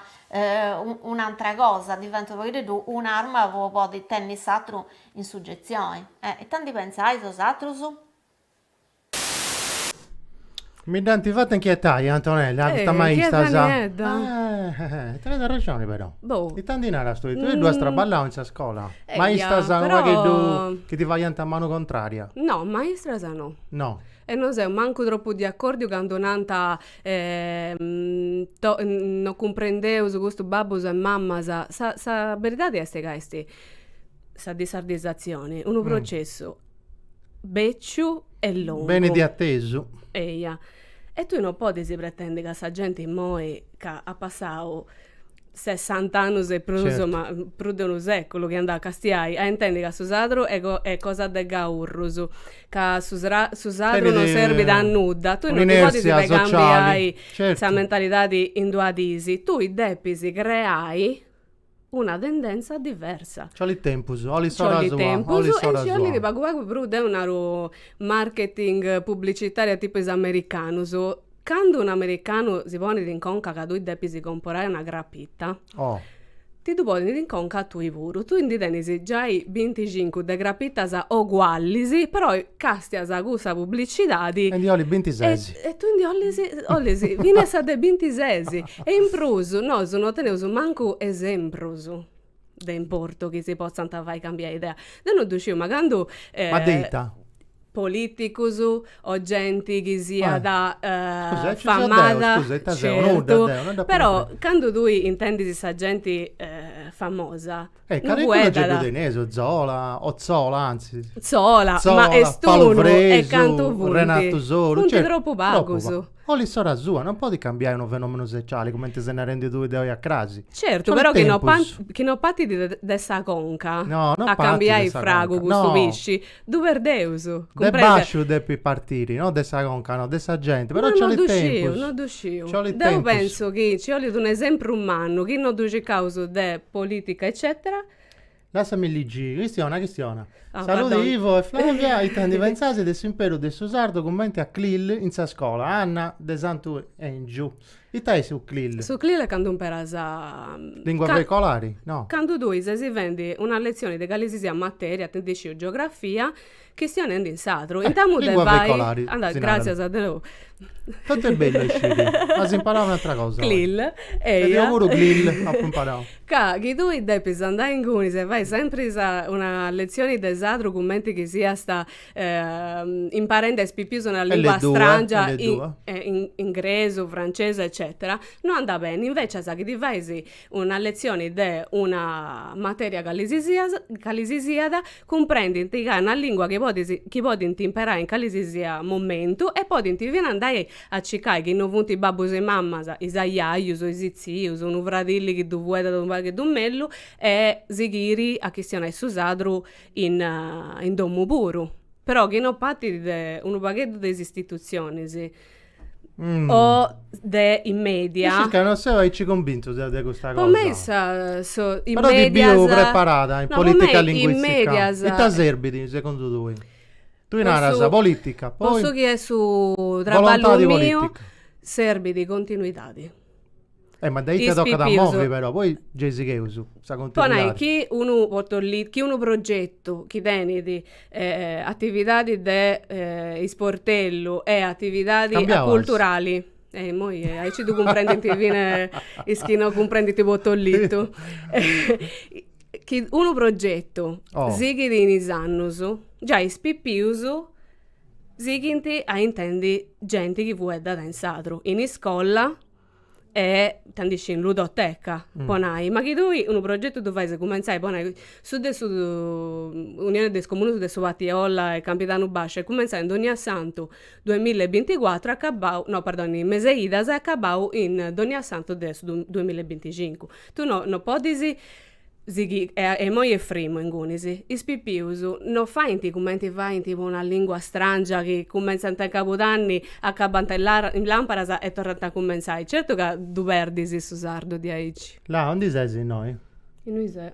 un'altra cosa, diventa un'arma che può tenere satro in soggezione e tanti pensai su satro su? Mi danti fate inquietare, Antonella, sta mai che sta sa. niente. Te ne ragione però. Boh. E tanti nara sto, tu due straballao in scuola. Eh, Mai ja, sta sa però- che ti vai a mano contraria. No, maestra sa no. No. E non sei manco troppo di accordo quando nanta non comprendeu su questo babbo e mamma sa verità è che sa disardizzazione, un processo becciu e lungo. Bene di atteso. Eia. E tu non puoi pretendere che questa gente moi che ha passato 60 anni e più, Certo. ma più di un secolo che andava a castiare, a intendere che su sadro è cosa de gaurroso, che su sadro non serve da nulla. Tu non ti puoi un'inerzia cambiare sociale. questa Certo. mentalità in due disi. Tu depisi creai una tendenza diversa. C'ho il tempo, ho li C'ho sora il sua, tempo ho li e sora c'ho lì sua. pago però è una marketing pubblicitaria tipo americano. Quando un americano si pone in conca che tu devi comprare una grappitta, Oh, ti tu poni in conca tu i puro. Tu inditenisi già i 25 de grappittas uguali, però casti a questa pubblicità di... e di oli 26. E tu ollisi, viene sa de 26 e in pruso, no, sono tenuto manco esempio de importo che si possano fare cambiare idea. Non riuscivo, ma quando... Ma dita. Politicus o gente che sia da Scusa, ci famata, scusa, te sei certo, unuda, non da però comprendere. quando tu intendi questa gente famosa, non Carico vuoi la da gebudenese, Zola, o Zola, anzi. sola, Zola, ma è stuno e Palvresu, canto punti. Renato Soro, Punti cioè, troppo bagus. O li sora sua, non puoi cambiare un fenomeno sociale come te se ne rendi tu idea a crasi. Certo, C'ho però il tempus. che non patti di dessa conca No, non a patti cambiare de il sa frago conca. questo No. pesci, due deuso, De bascio depi partire, no? De sa conca, no? De sa gente, però c'ho non il tempo. non riuscivo. C'ho il Io tempus. penso che ci vuole un esempio umano, che non dice causa di politica, eccetera. Lasciami lì giri, questione. Ah, Saluti pardon. Ivo e Flavia, i tanti pensati del impero del Susardo, commenti a Clill in sa scuola, Anna de Santu e in giù. I tai su Clill, Su Clile canto un perasa... lingua veicolari, no? Quando tu si vende una lezione di qualsiasi materia, ti dici geografia, che stiano andando in satro. Intanto lingua vai... veicolari, Andà, Sinara. grazie a te. Tutto è bello uscire, ma si imparava un'altra cosa. Clill, E io pure Clill, ho imparato. Che tu devi andare in cuni, se vai sempre a una lezione di satro, commenti che sia sta imparando a spipiuso una lingua le due, strangia, e le due. inglese, francese, eccetera. eccetera, non andava bene. Invece sa che ti fai una lezione di una materia calisiada, comprendi che è una lingua che puoi imparare in calisia momento e poi ti viene andare a cercare che non vuoi babbo e mamma, i saiaius, i zizius, un fratelli che tu vuoi da che dummello e seguire a questione su sadru in domo puro. Però che non parti un pacchetto delle istituzioni, sì. O in media. Che non sei ci convinto di questa cosa. Come in però media. Però ti preparata in politica linguistica. In e ta serbidi, secondo tu? Tu in arasa politica. Poi posso che è su traballo mio politica. serbi di continuità. Ma dai te tocca da muovi però, poi Jesi che uso, sa continuità. Poi chi uno progetto, chi tiene di attività di sportello e attività culturali. Moi ci tu comprendi ti viene ischino comprendi ti bottolito. Chi uno progetto sighi di inisannuso, già ispippiuso sighi a intendi gente che vuoi da in sadro in scuola e tandisci in ludoteca ponai ma che tu un progetto tu fai se cominciai ponai su Unione des Comunes de Sovatiola e Campitano Bascia e cominciai in Donia Santo 2024 accabau no perdoni Meseidas e accabau in Donia Santo del 2025 tu no podisi Zighi, e moi è frimo in gunisi, ispipiusu, non fai come ti fai tipo una lingua strangia che comincia a capodanni, accabanta in lampara e torna a cominciare. Certo che tu perdi su sardo di aici. Là, onde sei noi? Noi sei,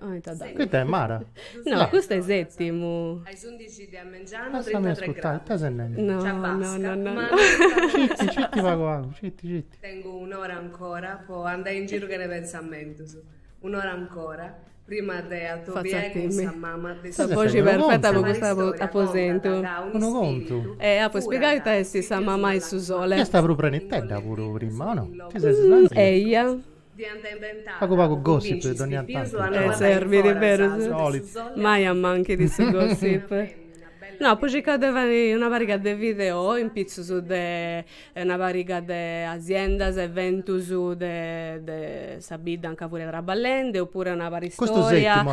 Questa è Mara? No, questo è settimo. Ai 11 di Ammengiano, Fammi 33 ascoltare, gradi. te ne No. Citti, vago, citti. Tengo un'ora ancora, può andare in giro che ne pensamento. Un'ora ancora. Prima di Atobie con mamma voce perfetta per questo apposento. Uno conto. Puoi spiegare te sa mamma e su sole. Io stavo proprio in tenda pure prima, o no? Che sei slanzia? Eia. Pago gossip di ogni tanto. Servi di vero. Mai a manchi di su gossip. No, poi cadeva una varietà di video in pizzo su una varietà di aziende, eventi su Sabida anche pure tra ballende, oppure una varia storia,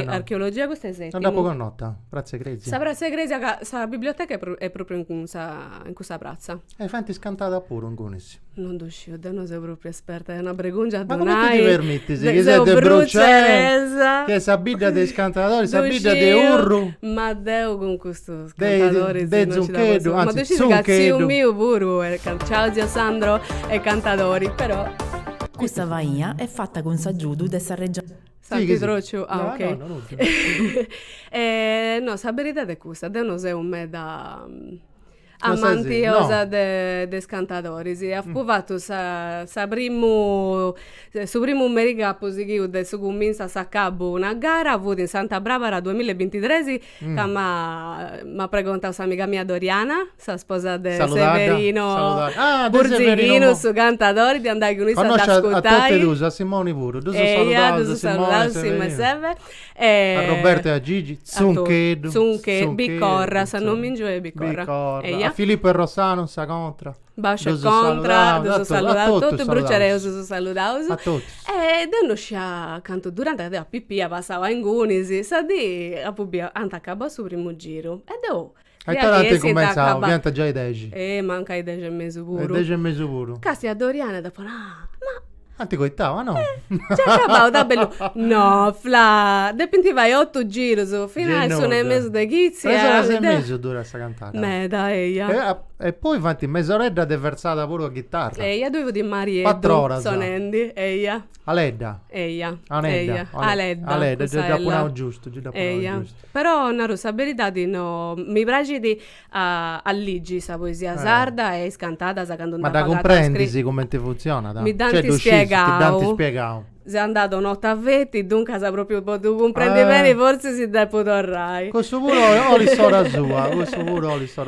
archeologia, questo è settimo. Andà poco notte, Prazze Grezia. Sa Prazze Grezia, la biblioteca è proprio in questa prazza. E fanti scantata pure un gunis. Non uscivo, non sei proprio esperta, è una bregungia ma come ti permetti? Che sei de bruciare, che Sabida dei scantatori, Sabida de urru. Ma deo con questo cantatore de Zunchedo, ma tu ci cazzo mio pure ciao zio Sandro e cantatori però questa vaia è fatta con s'aggiudo de Sarregione. Santi Troccio, ok. No, no, sa verità è questa, de non sei un me da amantiosa de scantatori, sì. Ha provato su primo mericapo de su convinta sa cabo una gara avuto in Santa Barbara 2023 che m'ha preguntato sa amica mia Doriana, sa sposa de Severino Burzighino su cantatori di andare con noi ad ascoltare. Conosce a Simone pure, tu salutato Simone a Roberto e a Gigi, Zunche, Bicorra, sa non mi ingioia Bicorra. A Filippo e Rossano, sa contra. Bacio contra, tu salutato, tutti bruciarei su salutato. A tutti. E non scia canto durante la pipia passava in Gunisi, sa di a pubia antacaba su primo giro. E do. E tanto cominciamo, pianta già i 10. Manca i 10 e mezzo pure. E 10 e mezzo pure. Casti a Doriana dopo, ma Anticoitava, no? C'è acabau da bello. No, fla. Depinti vai 8 giri su finale su nel mese di Ghizia. Presa e mezzo dura sta cantata. Me dai. E poi infatti mezz'oretta è versata pure la chitarra. Io dovevo di Maria 4 ore. Sonendi. Aledda. Aledda. Già pure giusto. Però una rosa verità di no. Mi piace di alligi sa poesia sarda e scantata sa quando ma da comprendisi come ti funziona? Mi danti spiegavo. Se è andato notte a vetti, dunque sa proprio tu comprendi bene, forse si deve poter. Questo pure ho l'istora sua,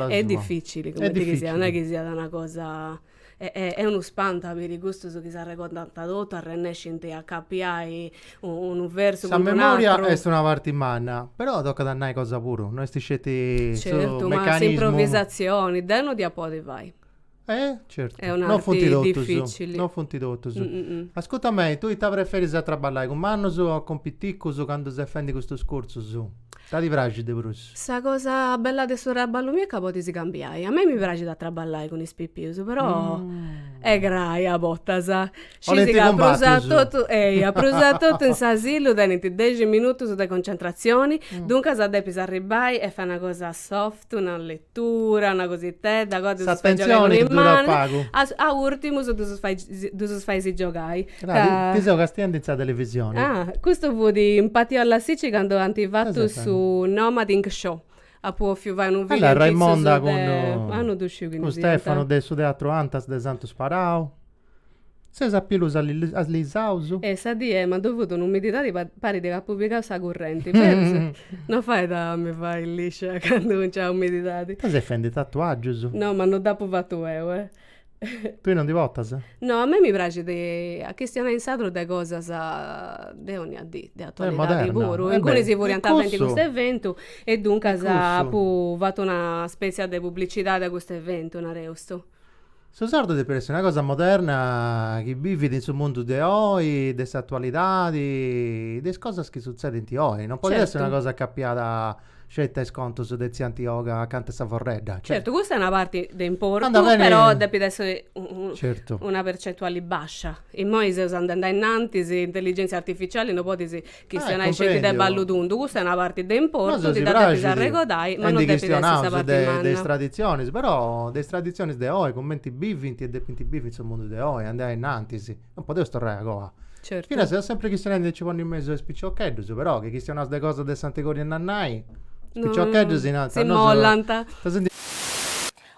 È difficile, come ti sia, non è che sia una cosa. È uno spanta per il gusto che si è raccontato a Rennescente a capiare un verso con un altro. La memoria è una parte in manna, però tocca da noi cosa pure, noi sti scetti certo, su ma meccanismo. improvvisazioni, danno di a po' vai. Certo. È Non un'arte funti tutto difficile. non funti tutto su. Mm. Ascolta me, tu ti preferisci a traballare con Manno o con Pitticco quando si offende questo scorso su? Sta di vragi de Bruce. Sa cosa bella di sto traballo mio è che poi si cambiai. A me mi piace da traballare con i spippius, però è graia botta, sa. Ci Volete si ha combattere, prusato tutto in s'asilo, tenete 10 minuti su de concentrazioni, dunque sa depi arribai e fa una cosa soft, una lettura, una cositetta, cosa Sa si fai giocare attenzione con che le dura mani. pago. A ultimo su tu fai si giogai. Ti sei castiando in televisione. Ah, questo fu di Impatio alla Siciliana quando hanno fatto Cosa su Nomading Show. A può fare un video Allora, Raimonda hanno con Stefano del suo teatro Antas de Santo Sparao. Se sappilu all'Isausu. sa di ma ho dovuto un'umidità di pari di che pubblicare sa corrente. Non fai da mi fai liscia quando non c'è umidità. Tu sei fendi tatuaggi su. No, ma non dopo fatto Tu non ti votas? No, a me mi piace a questionare in sadro de cose de ogni di attualità moderna. di puro. Eh In cui beh, si vuole e andare questo- questo evento e dunque sa questo- pu fatto una specie di pubblicità da questo evento, una reusto. So sardo di per essere una cosa moderna che vivi nel suo mondo di oggi, delle attualità, di cose che succedono in oggi. Non può Certo. essere una cosa cappiata, scelta e sconto su dei antioga, canta savorredda. Cioè, Certo, questa è una parte di importo, Anda bene- però deve essere Certo. una percentuale bassa. E poi se usando andare innanzi, se intelligenza artificiale non può dire che se non scegli del comprendio. balludundo. Questa è una parte di importo, so di si da bragi deve di- regodai, ma e non di deve essere questa questionare parte delle manna. tradizioni, però delle tradizioni di oggi, commenti bivinti e depinti bivinti sul mondo di oggi, andare innanzi, sì. Non potevo stare a goa. Certo. Fino a se sempre questionando ci vanno in mezzo a spiccioccheggio, però che questionare delle cose del Santegori e Nannai, spiccioccheggio si innalza. si mollanta.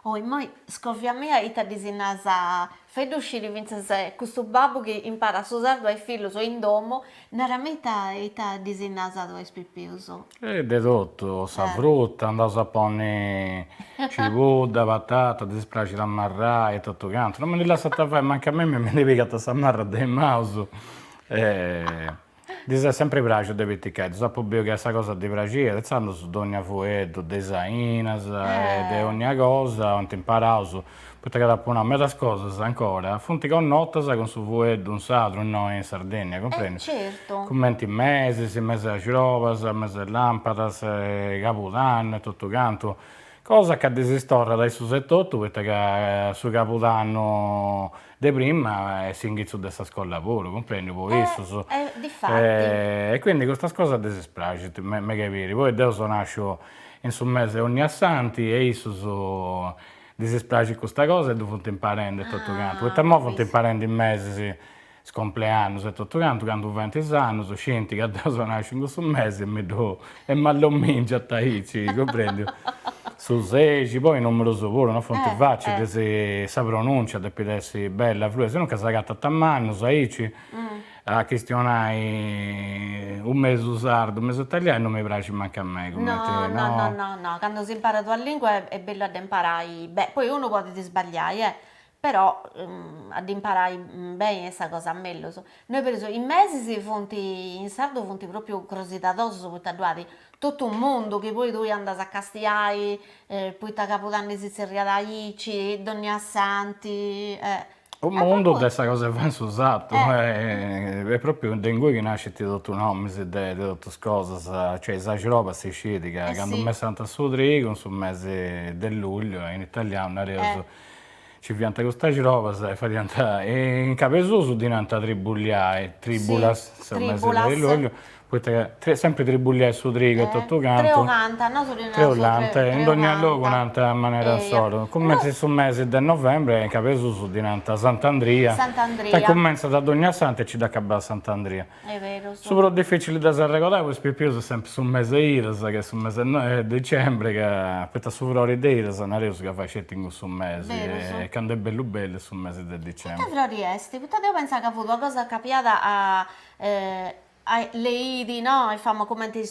Oh, e poi scovia mia ita disinasa fai uscire vince questo babbo che impara a usare ai figli in domo, naramita ita disinasa dove spippiuso. E di tutto, sa frutta, andavo a pone cipolla, patata, dispiace da marrare e tutto quanto. Non me ne lasciate fare, ma anche a me mi devi che ti marra del mouse. Dice sempre piace di piccare, sappo che questa cosa di piacere, sanno su ogni fuetto, desainas, di ogni cosa, ho imparato, perché da una metà cose ancora, funti con notte, con su fuetto, un sadro, no, in Sardegna, comprendi? Certo. Commenti mesi, mesi a girovas, mesi a lampadas, capodanno e tutto quanto. Cosa che desistorra dai su 78, perché su capodanno di prima si inizia da questa scuola pure, comprendi? Poi su. Difatti. E quindi questa cosa desispiace, me capire. Poi adesso nasco in su mese ogni assanti e io su desispiace questa cosa e devo imparare e tutto quanto. Perché mo fate imparare in mese, sì. Scompleanno e tutto quanto, quando 20 anni, sono scinti che adesso nasce in questo mese e mi lo mingia a Tahiti, comprendi? Su 16, poi non me lo so pure, non fonte faccio, che se sa pronuncia, deve essere bella, fluida, se non che sa gatta a mano, sai, a questionare un mese sardo, un mese italiano non mi piace manca a me. Come No, quando si impara tua lingua è bello ad imparare, beh, poi uno può sbagliare, però ad imparare bene questa cosa a me lo so. Noi per esempio in mesi si fonti in sardo fonti proprio curiositatoso su tatuati tutto un mondo che poi tu andai a Castiai, poi da Capodanno si serria da Ici, Donni Assanti. Un mondo di questa cosa che va usato, è proprio in cui nasce tutto un nome, di tutte le cose, cioè la roba si scende, quando sì. mi sento a Sudrigo, sul mese di luglio, in italiano, ci pianta questa roba, fa diventare, in Capesuso diventa tribuliai, tribulas, Sì, sul mese tribulas. di luglio, poi sempre tribuliai su Drigo e tutto quanto. 380, no? Su Treolante, in ogni luogo un'altra maniera solo. Come no. sul mese di novembre, in Capesuso diventa Sant'Andria. Sant'Andria. E comincia da ogni Santa e ci da acabare a Sant'Andria. È vero, Super difficile da regolare, questo più sempre sul mese Iris, che sul mese dicembre, che questa sufrore di Iris, non è che fa setting sul mese, Vero, e quando è bello bello sul mese del dicembre. Te vorresti, perché devo pensare che ha avuto una cosa capitata a le Idi, no? E famo come ti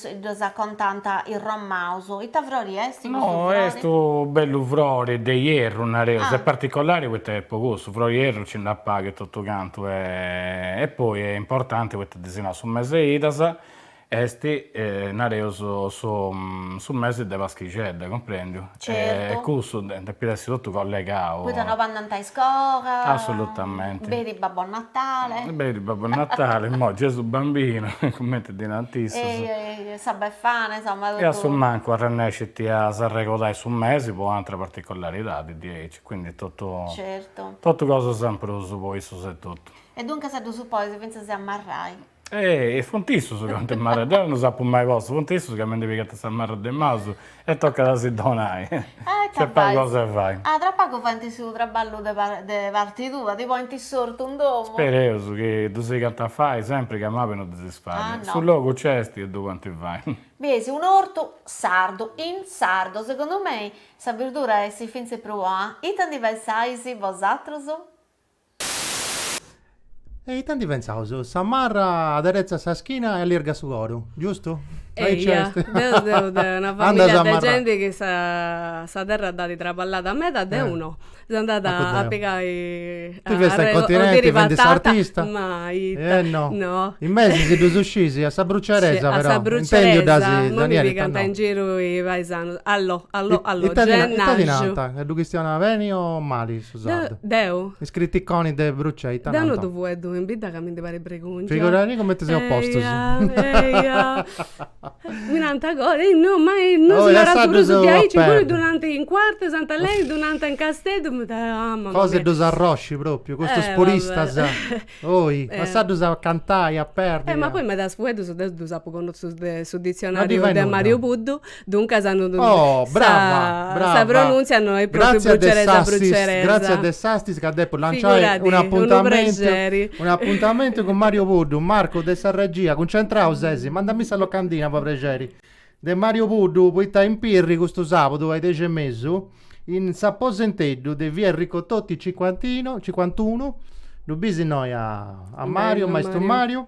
contanta il rommauso. E te vorresti? No, è sto bello frore di hierro, una resa, è particolare questo è poco, su frore hierro ci da paga tutto quanto, e poi è importante questo disegno sul mese Idas, esti nareus su mese de paschicedda, comprendi? Certo. E questo deve essere tutto collegato. Poi non vanno in scuola. Assolutamente. Vedi Babbo Natale. Beh, Babbo Natale, mo Gesù bambino, commenti di tantissimo. E Sabefane, insomma. E a sul manco a Rennesciti a regolare su mesi, poi altre particolarità di 10, quindi tutto, Certo. tutto cosa sempre uso poi su se tutto. E dunque se tu supponi, se pensi se ammarrai. E fontisso su quanto è mare, non sapevo mai posto, fontisso che mi devi che ti sta mare del maso e tocca da si donai. C'è poca cosa che fai. Ah, tra poco fanti su traballo de partitura, tipo in ti sorto un domo. Spero che tu sei che te fai sempre che a me non ti si fa. Ah, no. Sul logo c'è e tu quanti fai. Vedi, un orto sardo, in sardo, secondo me, sa verdura si finse provò, e tanti pensaisi vosaltro so? E tanti pensavo, Samarra aderezza sa schina e all'erga su oro, giusto? Eia, una famiglia di gente che sa terra ha dato traballata a me da uno. Sono andata a piegare tu vesti in continente, vendi artista? Mai. No. In mese si due uscisi a sa bruciaresa, a però. sa bruciaresa, non mi canta no. in giro i paesani. Allo, gennaggio. È du Cristiana Veni o Mali, Susanna? Deo. Iscritti con de bruciai, tanto. Deo tu vuoi in vita che mi deve pare pregungia. Figurati come ti sei opposto. Eia. Minanta cosa, no, ma non si era pure su 10, pure durante in quarto, Santa Lei, durante in Castello, cose dos arrosci proprio, questo sporista sa. Oi, passato a cantare, a perdere. Ma poi mi da sfueto su sapo con su dizionario di Mario Buddu, dunque sanno brava. Sa pronunciano e proprio bruceresa. Grazie a De Sastis che ha detto lanciare un appuntamento con Mario Buddu, Marco De Sarregia, concentrao Sesi, mandami sta locandina per pregeri. De Mario Buddu, poi sta in Pirri questo sabato ai 10 e mezzo, in Sapposentedo de via Enrico Totti 51, lo bisi noi a Mario, maestro Mario.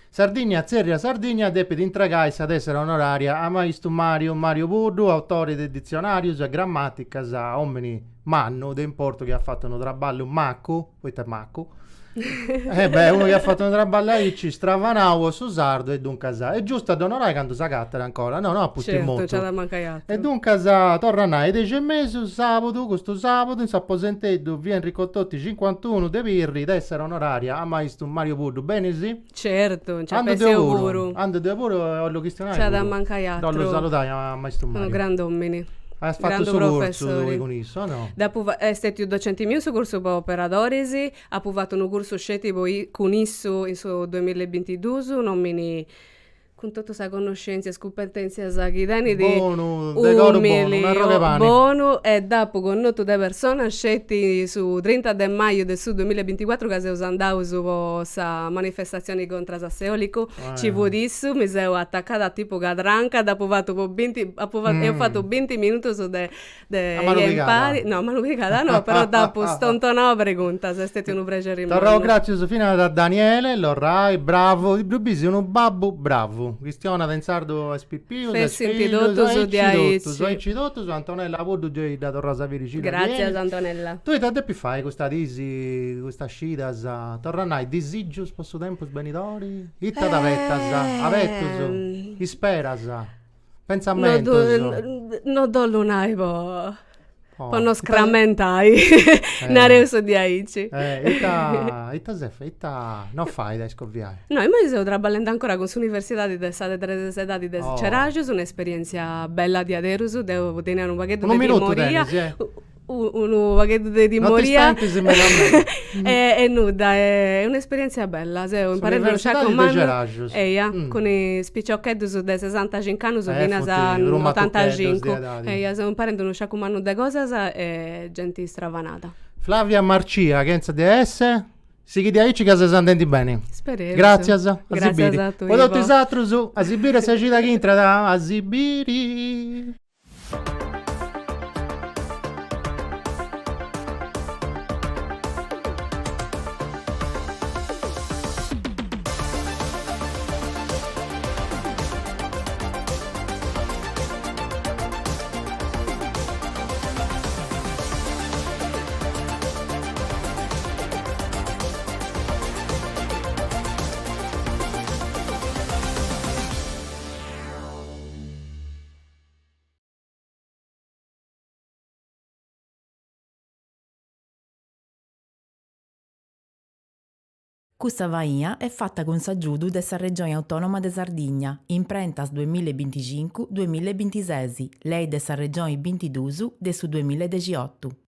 Sardigna, Zerria, Sardigna, depe di intragais ad essere onoraria a maestro Mario Buddu, autore del dizionario, e grammatica, sa omini manno, de importo che ha fatto un traballo Macco, poi te Macco. Uno che ha fatto un traballo ci stravanavo su sardo e dunque è giusto ad onorare quando sa cattera ancora no appunto certo, molto c'è da mancare e dunque torna ai 10 e mezzo sabato questo sabato in Sapposentedo via Enrico Totti 51 de Pirri d'essere onoraria a maestro Mario Buddu bene sì? Certo c'è pesi auguro ando di lavoro lo cristiano c'è da mancare altro lo salutai a maestro Mario sono grandi uomini. Hai fatto il corso con isso, no? Dopo è stato docente mio su corso per operadores, ha fatto un corso scetico con isso in 2022, non mi con tutta questa conoscenza e competenze di buono e dopo con noto di persone scelti su 30 di maggio del 2024 che si è andato su questa manifestazione contro l'Asseolico ci vodissu mi sono attaccata tipo cadranca dopo ho fatto 20 minuti su de impari no ma non mi no però dopo stontonò pregunta se è stato un piacere grazie Sofina da Daniele Lorrai bravo i brubisi uno babbo bravo Cristiana Tensardo SPP su Antonella Voddu da Torrasa Viricina grazie Antonella tu hai più fai questa disi questa scida tornai disigio sposto tempo sbenitori itta da vettas avettus isperas pensamento no dollo naivo non scrammentai nareuso di aici itta non fai da scovviare no io sto lavorando ancora con l'università di Sede di Ceragio su un'esperienza bella di Aderus devo tenere un pacchetto di memoria un pacchetto di memoria è nuda è un'esperienza bella se ho imparato a usare con i spicciocchetti su dei 65 anni su fino a 85 e se ho imparato a usare con de cose è gente stravanata Flavia Marcia che è di S si chiede aici che si senti bene spero grazie a tu poi tutti altri su a Sibiri sei cita che entra da Sibiri Questa vaia è fatta con s'aggiudu dessa regione autonoma de Sardigna, in prentas 2025-2026, lei dessa regione 22 de su 2018.